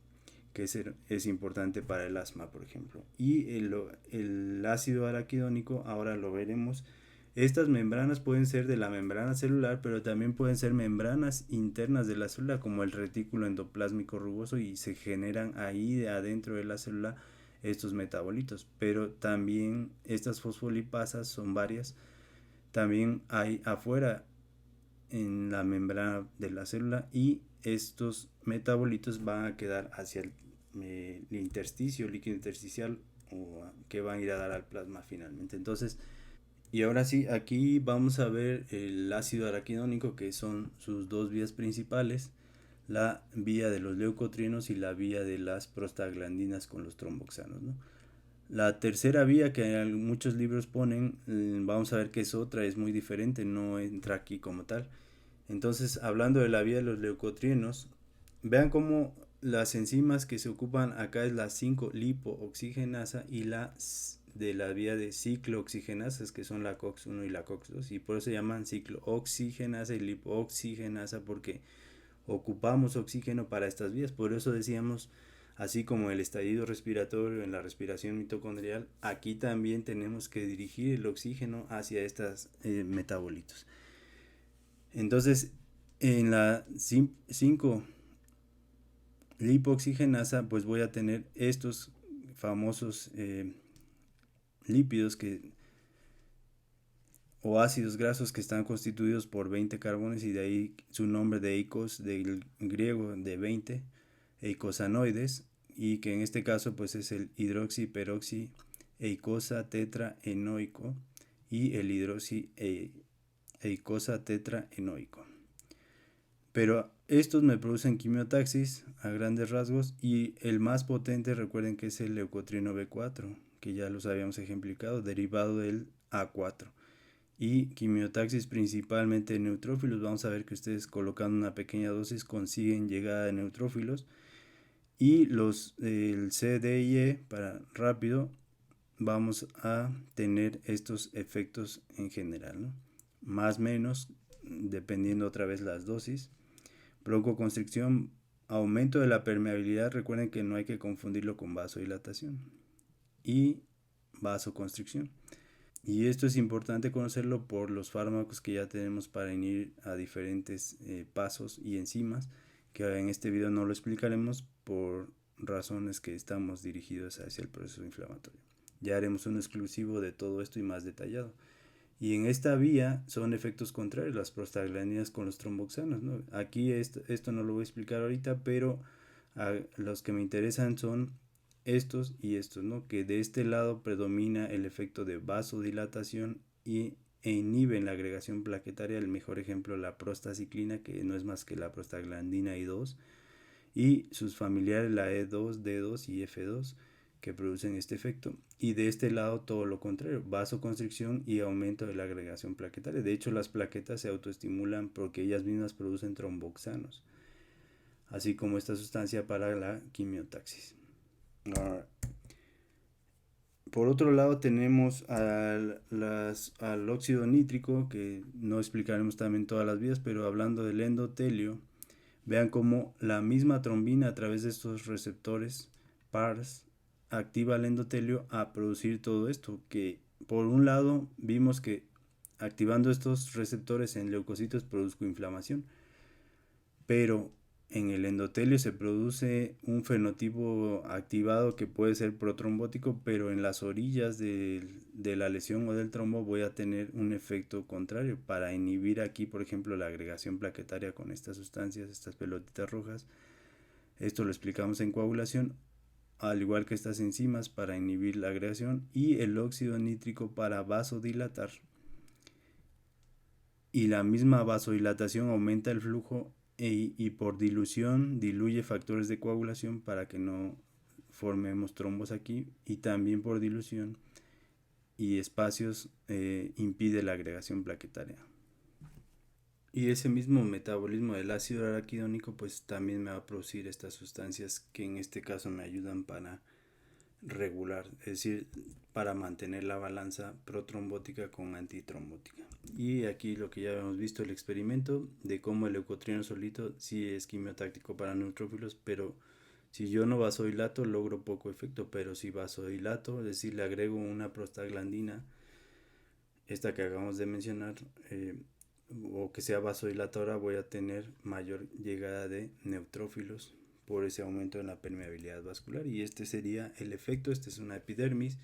Speaker 1: que es importante para el asma, por ejemplo. Y el ácido araquidónico, ahora lo veremos. Estas membranas pueden ser de la membrana celular, pero también pueden ser membranas internas de la célula, como el retículo endoplásmico rugoso, y se generan ahí adentro de la célula estos metabolitos. Pero también estas fosfolipasas son varias. También hay afuera en la membrana de la célula, y estos metabolitos van a quedar hacia el intersticio, líquido intersticial, o que van a ir a dar al plasma finalmente. Entonces, y ahora sí, aquí vamos a ver el ácido araquidónico, que son sus dos vías principales, la vía de los leucotrienos y la vía de las prostaglandinas con los tromboxanos, ¿no? La tercera vía, que en muchos libros ponen, vamos a ver que es otra, es muy diferente, no entra aquí como tal. Entonces, hablando de la vía de los leucotrienos, vean cómo las enzimas que se ocupan acá es la 5-lipooxigenasa y de la vía de ciclooxigenasas, que son la COX-1 y la COX-2, y por eso se llaman ciclooxigenasa y lipooxigenasa, porque ocupamos oxígeno para estas vías. Por eso decíamos, así como el estallido respiratorio en la respiración mitocondrial, aquí también tenemos que dirigir el oxígeno hacia estos metabolitos. Entonces, en la 5-lipoxigenasa, pues voy a tener estos famosos lípidos o ácidos grasos que están constituidos por 20 carbones, y de ahí su nombre de eicos, del griego de 20, eicosanoides, y que en este caso pues es el hidroxi peroxi eicosa tetraenoico y el hidroxi eicosa tetraenoico. Pero estos me producen quimiotaxis a grandes rasgos, y el más potente, recuerden que es el leucotrieno B4, que ya los habíamos ejemplificado, derivado del A4. Y quimiotaxis principalmente en neutrófilos. Vamos a ver que ustedes, colocando una pequeña dosis, consiguen llegada de neutrófilos. Y el C, D y E, para rápido, vamos a tener estos efectos en general, ¿no? Más o menos, dependiendo otra vez las dosis. Broncoconstricción, aumento de la permeabilidad. Recuerden que no hay que confundirlo con vasodilatación. Y vasoconstricción. Y esto es importante conocerlo por los fármacos que ya tenemos para inhibir a diferentes pasos y enzimas, que en este video no lo explicaremos por razones que estamos dirigidos hacia el proceso inflamatorio. Ya haremos un exclusivo de todo esto y más detallado. Y en esta vía son efectos contrarios las prostaglandinas con los tromboxanos, ¿no? Aquí esto no lo voy a explicar ahorita, pero los que me interesan son estos y estos, ¿no? Que de este lado predomina el efecto de vasodilatación e inhiben la agregación plaquetaria. El mejor ejemplo, la prostaciclina, que no es más que la prostaglandina I2, y sus familiares, la E2, D2 y F2, que producen este efecto. Y de este lado todo lo contrario, vasoconstricción y aumento de la agregación plaquetaria. De hecho, las plaquetas se autoestimulan porque ellas mismas producen tromboxanos, así como esta sustancia para la quimiotaxis. Por otro lado tenemos al óxido nítrico, que no explicaremos también todas las vías, pero hablando del endotelio, vean cómo la misma trombina, a través de estos receptores PARS, activa el endotelio a producir todo esto, que por un lado vimos que activando estos receptores en leucocitos produzco inflamación, pero en el endotelio se produce un fenotipo activado que puede ser protrombótico, pero en las orillas de la lesión o del trombo voy a tener un efecto contrario para inhibir aquí, por ejemplo, la agregación plaquetaria con estas sustancias, estas pelotitas rojas. Esto lo explicamos en coagulación, al igual que estas enzimas para inhibir la agregación, y el óxido nítrico para vasodilatar. Y la misma vasodilatación aumenta el flujo y por dilución diluye factores de coagulación para que no formemos trombos aquí, y también por dilución y espacios impide la agregación plaquetaria. Y ese mismo metabolismo del ácido araquidónico pues también me va a producir estas sustancias que en este caso me ayudan para regular, es decir, para mantener la balanza protrombótica con antitrombótica. Y aquí lo que ya hemos visto, el experimento de cómo el leucotrieno solito sí es quimiotáctico para neutrófilos, pero Si yo no vasodilato logro poco efecto, pero si vasodilato, es decir, le agrego una prostaglandina, esta que acabamos de mencionar, o que sea vasodilatadora, voy a tener mayor llegada de neutrófilos por ese aumento en la permeabilidad vascular, y este sería el efecto. Este es una epidermis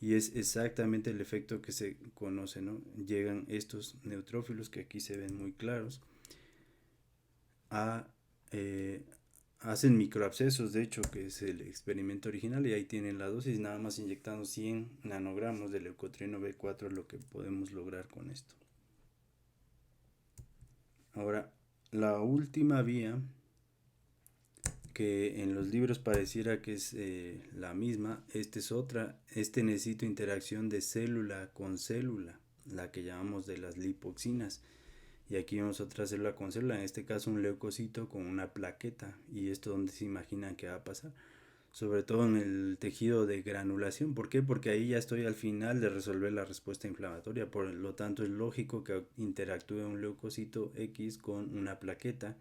Speaker 1: y es exactamente el efecto que se conoce, ¿no? Llegan estos neutrófilos que aquí se ven muy claros a hacen microabscesos, de hecho, que es el experimento original, y ahí tienen la dosis. Nada más inyectando 100 nanogramos de leucotrieno B4 es lo que podemos lograr con esto. Ahora, la última vía, que en los libros pareciera que es la misma, esta es otra. Necesita interacción de célula con célula, la que llamamos de las lipoxinas. Y aquí vemos otra célula con célula, en este caso un leucocito con una plaqueta. Y esto, donde se imaginan que va a pasar, sobre todo en el tejido de granulación. ¿Por qué? Porque ahí ya estoy al final de resolver la respuesta inflamatoria. Por lo tanto, es lógico que interactúe un leucocito X con una plaqueta,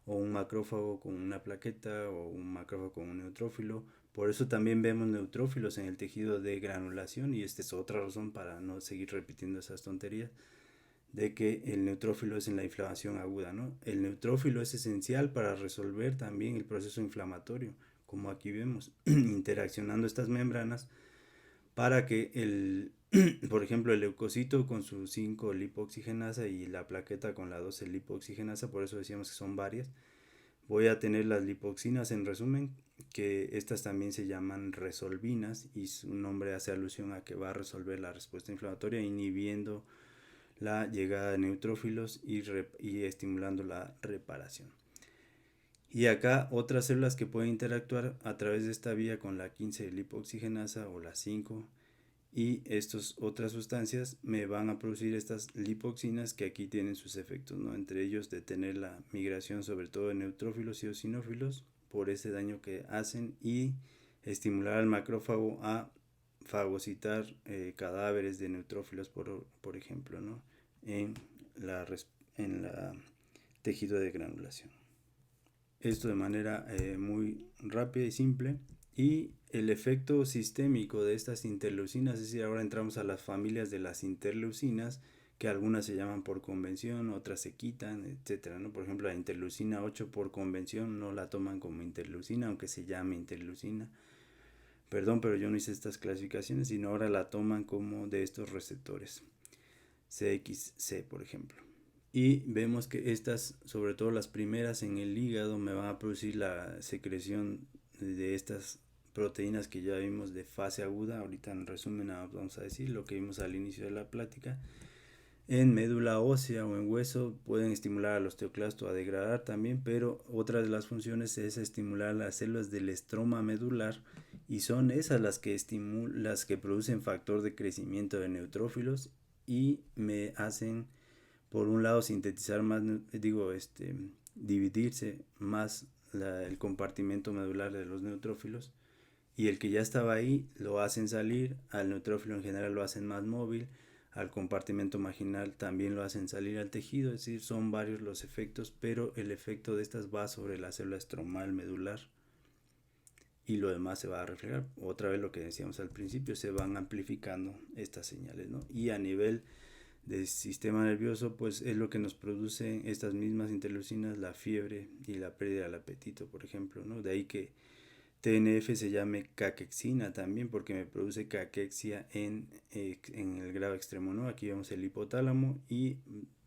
Speaker 1: o un macrófago con una plaqueta, o un macrófago con un neutrófilo. Por eso también vemos neutrófilos en el tejido de granulación, y esta es otra razón para no seguir repitiendo esas tonterías de que el neutrófilo es en la inflamación aguda, ¿no? El neutrófilo es esencial para resolver también el proceso inflamatorio, como aquí vemos, interaccionando estas membranas para que por ejemplo, el leucocito con su 5 lipoxigenasa y la plaqueta con la 12 lipoxigenasa, por eso decíamos que son varias, voy a tener las lipoxinas, en resumen, que estas también se llaman resolvinas, y su nombre hace alusión a que va a resolver la respuesta inflamatoria, inhibiendo la llegada de neutrófilos y estimulando la reparación. Y acá otras células que pueden interactuar a través de esta vía con la 15 lipoxigenasa o la 5, y estas otras sustancias me van a producir estas lipoxinas que aquí tienen sus efectos, ¿no? Entre ellos detener la migración sobre todo de neutrófilos y eosinófilos por ese daño que hacen, y estimular al macrófago a fagocitar cadáveres de neutrófilos, por ejemplo, ¿no? en la, en la tejido de granulación. Esto de manera muy rápida y simple. Y el efecto sistémico de estas interleucinas, es decir, ahora entramos a las familias de las interleucinas, que algunas se llaman por convención, otras se quitan, etcétera, ¿no? Por ejemplo, la interleucina 8 por convención no la toman como interleucina, aunque se llame interleucina. Perdón, pero yo no hice estas clasificaciones, sino ahora la toman como de estos receptores. CXC, por ejemplo. Y vemos que estas, sobre todo las primeras en el hígado, me van a producir la secreción de estas proteínas que ya vimos de fase aguda. Ahorita en resumen vamos a decir lo que vimos al inicio de la plática. En médula ósea o en hueso pueden estimular al osteoclasto a degradar también, pero otra de las funciones es estimular las células del estroma medular, y son esas las que las que producen factor de crecimiento de neutrófilos, y me hacen, por un lado, sintetizar más, dividirse más el compartimento medular de los neutrófilos, y el que ya estaba ahí lo hacen salir, al neutrófilo en general lo hacen más móvil, al compartimento marginal también lo hacen salir al tejido. Es decir, son varios los efectos, pero el efecto de estas va sobre la célula estromal medular, y lo demás se va a reflejar. Otra vez lo que decíamos al principio, se van amplificando estas señales, ¿no? Y a nivel del sistema nervioso, pues es lo que nos produce estas mismas interleucinas, la fiebre y la pérdida del apetito, por ejemplo, ¿no? De ahí que TNF se llame caquexina también, porque me produce caquexia en el grado extremo, ¿no? Aquí vemos el hipotálamo, y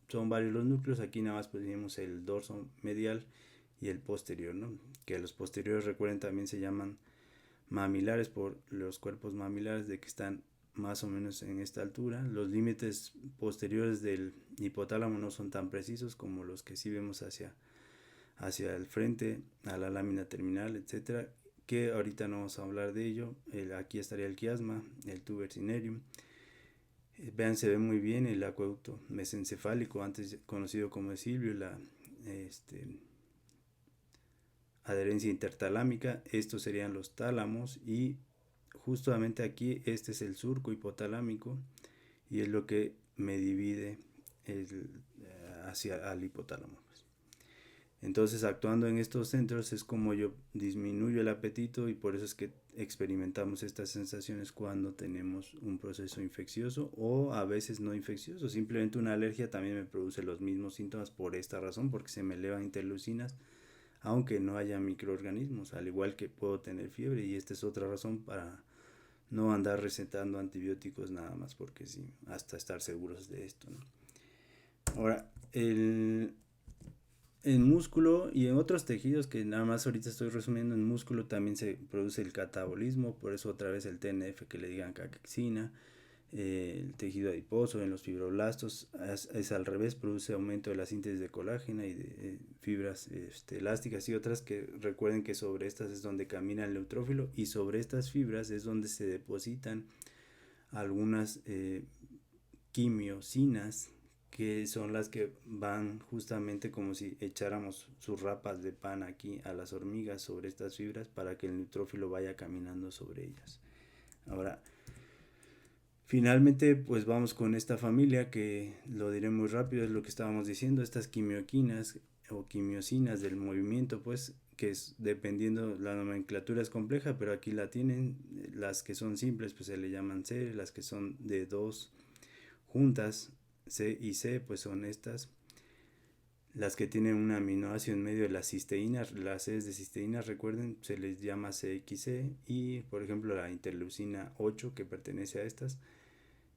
Speaker 1: son varios los núcleos. Aquí nada más tenemos el dorso medial y el posterior, ¿no? Que los posteriores, recuerden, también se llaman mamilares por los cuerpos mamilares, de que están más o menos en esta altura. Los límites posteriores del hipotálamo no son tan precisos como los que sí vemos hacia el frente, a la lámina terminal, etcétera, que ahorita no vamos a hablar de ello. Aquí estaría el quiasma, el tuber cinereum. Vean, se ve muy bien el acueducto mesencefálico, antes conocido como silvio, la adherencia intertalámica. Estos serían los tálamos, y justamente aquí este es el surco hipotalámico, y es lo que me divide hacia al hipotálamo. Entonces, actuando en estos centros es como yo disminuyo el apetito, y por eso es que experimentamos estas sensaciones cuando tenemos un proceso infeccioso o a veces no infeccioso. Simplemente una alergia también me produce los mismos síntomas por esta razón, porque se me elevan interleucinas aunque no haya microorganismos, al igual que puedo tener fiebre, y esta es otra razón para no andar recetando antibióticos nada más porque sí, hasta estar seguros de esto, ¿no? Ahora, en músculo y en otros tejidos, que nada más ahorita estoy resumiendo, en músculo también se produce el catabolismo, por eso otra vez el TNF que le digan caquexina. El tejido adiposo en los fibroblastos es al revés, produce aumento de la síntesis de colágeno y de fibras elásticas y otras, que recuerden que sobre estas es donde camina el neutrófilo, y sobre estas fibras es donde se depositan algunas quimiosinas, que son las que van justamente como si echáramos sus rapas de pan aquí a las hormigas sobre estas fibras para que el neutrófilo vaya caminando sobre ellas. Ahora, finalmente, pues vamos con esta familia, que lo diré muy rápido, es lo que estábamos diciendo, estas quimioquinas o quimiosinas del movimiento, pues que es, dependiendo, la nomenclatura es compleja, pero aquí la tienen. Las que son simples pues se le llaman C, las que son de dos juntas, C y C, pues son estas. Las que tienen un aminoácido en medio de la cisteína, las C de cisteína, recuerden, se les llama CXC, y por ejemplo la interleucina 8, que pertenece a estas,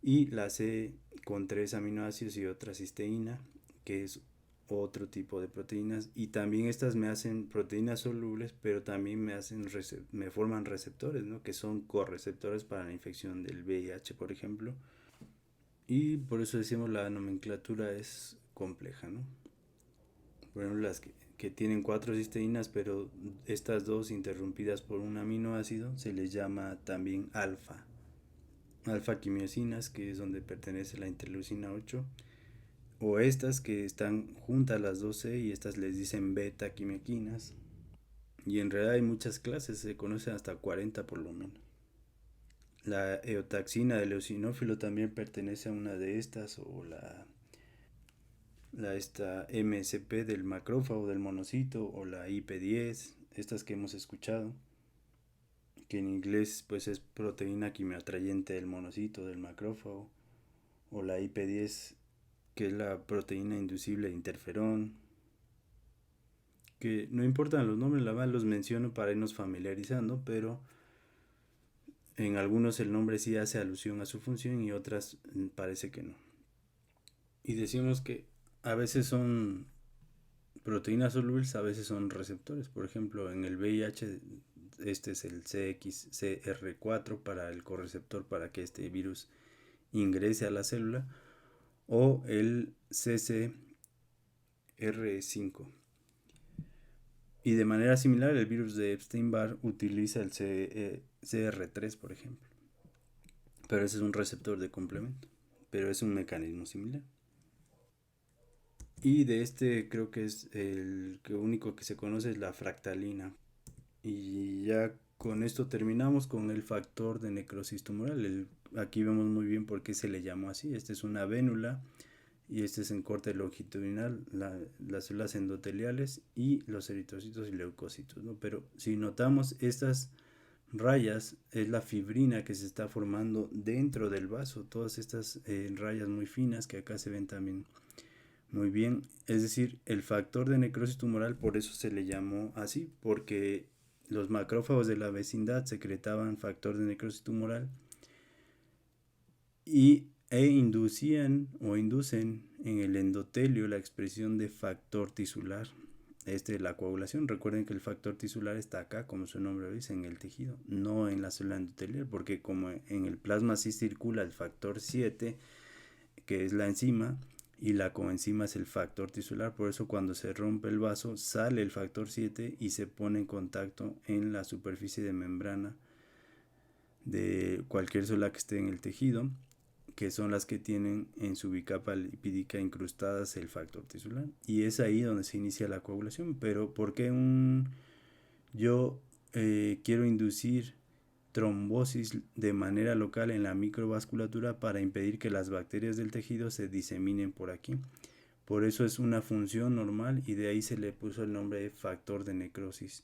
Speaker 1: y la C con 3 aminoácidos y otra cisteína, que es otro tipo de proteínas, y también estas me hacen proteínas solubles, pero también me forman receptores, ¿no? Que son correceptores para la infección del VIH, por ejemplo, y por eso decimos la nomenclatura es compleja, ¿no? Por ejemplo, las que tienen 4 cisteínas, pero estas dos interrumpidas por un aminoácido, se les llama también alfa quimiosinas, que es donde pertenece la interleucina 8, o estas que están juntas las 12 y estas les dicen beta quimioquinas. Y en realidad hay muchas clases, se conocen hasta 40 por lo menos. La eotaxina del eosinófilo también pertenece a una de estas, o esta MSP del macrófago del monocito, o la IP10, estas que hemos escuchado, que en inglés pues es proteína quimioatrayente del monocito del macrófago, o la IP10, que es la proteína inducible de interferón, que no importan los nombres, la verdad los menciono para irnos familiarizando, pero en algunos el nombre sí hace alusión a su función y otras parece que no. Y decimos que a veces son proteínas solubles, a veces son receptores. Por ejemplo, en el VIH este es el CXCR4 para el correceptor para que este virus ingrese a la célula, o el CCR5. Y de manera similar, el virus de Epstein-Barr utiliza el CR3, por ejemplo. Pero ese es un receptor de complemento, pero es un mecanismo similar. Y de este creo que es el que único que se conoce es la fractalina. Y ya con esto terminamos con el factor de necrosis tumoral. Aquí vemos muy bien por qué se le llamó así. Este es una vénula y este es en corte longitudinal, las células endoteliales y los eritrocitos y leucocitos, ¿no? Pero si notamos, estas rayas es la fibrina que se está formando dentro del vaso, todas estas rayas muy finas que acá se ven también muy bien, es decir, el factor de necrosis tumoral, por eso se le llamó así, porque los macrófagos de la vecindad secretaban factor de necrosis tumoral e inducen en el endotelio la expresión de factor tisular. La coagulación. Recuerden que el factor tisular está acá, como su nombre lo dice, en el tejido, no en la célula endotelial, porque como en el plasma sí circula el factor 7, que es la enzima, y la coenzima es el factor tisular, por eso cuando se rompe el vaso sale el factor 7 y se pone en contacto en la superficie de membrana de cualquier célula que esté en el tejido, que son las que tienen en su bicapa lipídica incrustadas el factor tisular, y es ahí donde se inicia la coagulación. Pero ¿por qué yo quiero inducir trombosis de manera local en la microvasculatura para impedir que las bacterias del tejido se diseminen por aquí? Por eso es una función normal y de ahí se le puso el nombre de factor de necrosis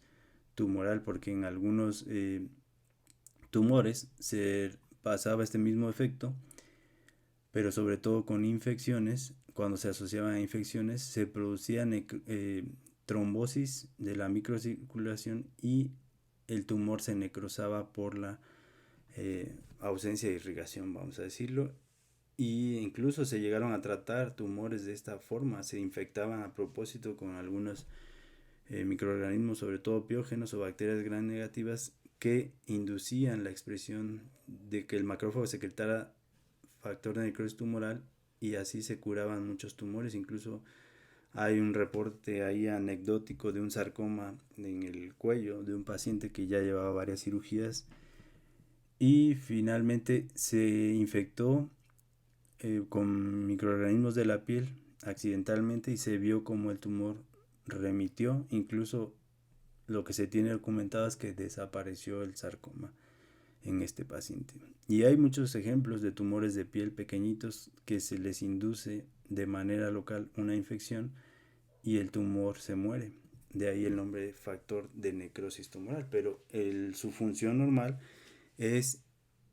Speaker 1: tumoral, porque en algunos tumores se pasaba este mismo efecto, pero sobre todo con infecciones. Cuando se asociaban a infecciones se producía trombosis de la microcirculación y el tumor se necrosaba por la ausencia de irrigación, vamos a decirlo, y incluso se llegaron a tratar tumores de esta forma, se infectaban a propósito con algunos microorganismos, sobre todo piógenos o bacterias gram negativas, que inducían la expresión de que el macrófago secretara factor de necrosis tumoral, y así se curaban muchos tumores. Incluso hay un reporte ahí anecdótico de un sarcoma en el cuello de un paciente que ya llevaba varias cirugías y finalmente se infectó con microorganismos de la piel accidentalmente y se vio como el tumor remitió. Incluso lo que se tiene documentado es que desapareció el sarcoma en este paciente. Y hay muchos ejemplos de tumores de piel pequeñitos que se les induce de manera local una infección y el tumor se muere. De ahí el nombre de factor de necrosis tumoral. Pero su función normal es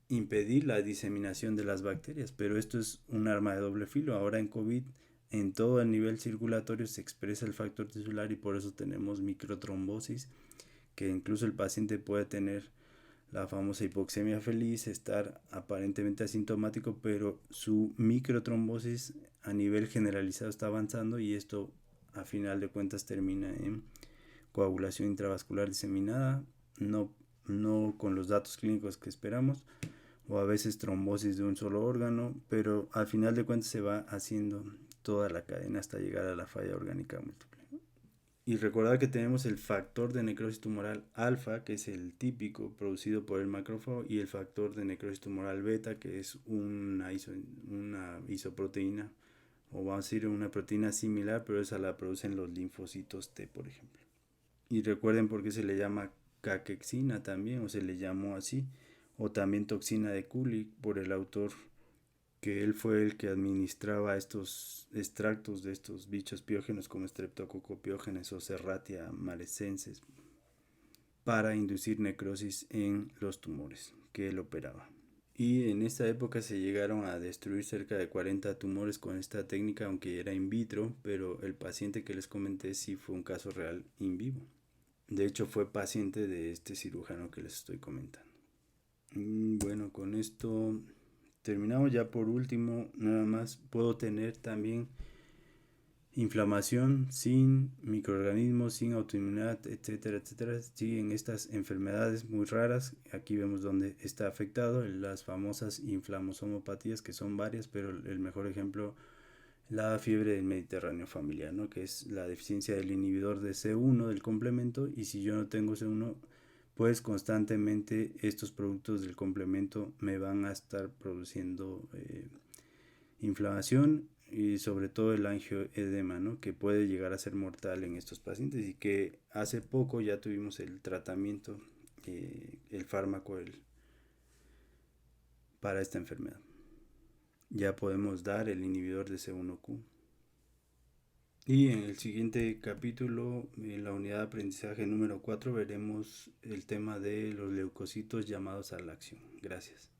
Speaker 1: impedir la diseminación de las bacterias, pero esto es un arma de doble filo. Ahora en COVID, en todo el nivel circulatorio se expresa el factor tisular y por eso tenemos microtrombosis, que incluso el paciente puede tener la famosa hipoxemia feliz, estar aparentemente asintomático, pero su microtrombosis a nivel generalizado está avanzando y esto a final de cuentas termina en coagulación intravascular diseminada, no con los datos clínicos que esperamos, o a veces trombosis de un solo órgano, pero al final de cuentas se va haciendo toda la cadena hasta llegar a la falla orgánica múltiple. Y recordar que tenemos el factor de necrosis tumoral alfa, que es el típico producido por el macrófago, y el factor de necrosis tumoral beta, que es una isoproteína, o vamos a decir una proteína similar, pero esa la producen los linfocitos T, por ejemplo. Y recuerden por qué se le llama caquexina también, o se le llamó así, o también toxina de Kulig por el autor, que él fue el que administraba estos extractos de estos bichos piógenos como Streptococcus pyogenes o Serratia malacenses para inducir necrosis en los tumores que él operaba. Y en esta época se llegaron a destruir cerca de 40 tumores con esta técnica, aunque era in vitro, pero el paciente que les comenté sí fue un caso real in vivo. De hecho fue paciente de este cirujano que les estoy comentando. Bueno, con esto terminamos. Ya por último, nada más puedo tener también inflamación sin microorganismos, sin autoinmunidad, etcétera, etcétera. Sí, en estas enfermedades muy raras, aquí vemos donde está afectado, las famosas inflamosomopatías, que son varias, pero el mejor ejemplo, la fiebre del Mediterráneo familiar, ¿no? Que es la deficiencia del inhibidor de C1 del complemento, y si yo no tengo C1, pues constantemente estos productos del complemento me van a estar produciendo inflamación y sobre todo el angioedema, ¿no? Que puede llegar a ser mortal en estos pacientes, y que hace poco ya tuvimos el tratamiento, el fármaco para esta enfermedad. Ya podemos dar el inhibidor de C1Q. Y en el siguiente capítulo, en la unidad de aprendizaje número 4, veremos el tema de los leucocitos llamados a la acción. Gracias.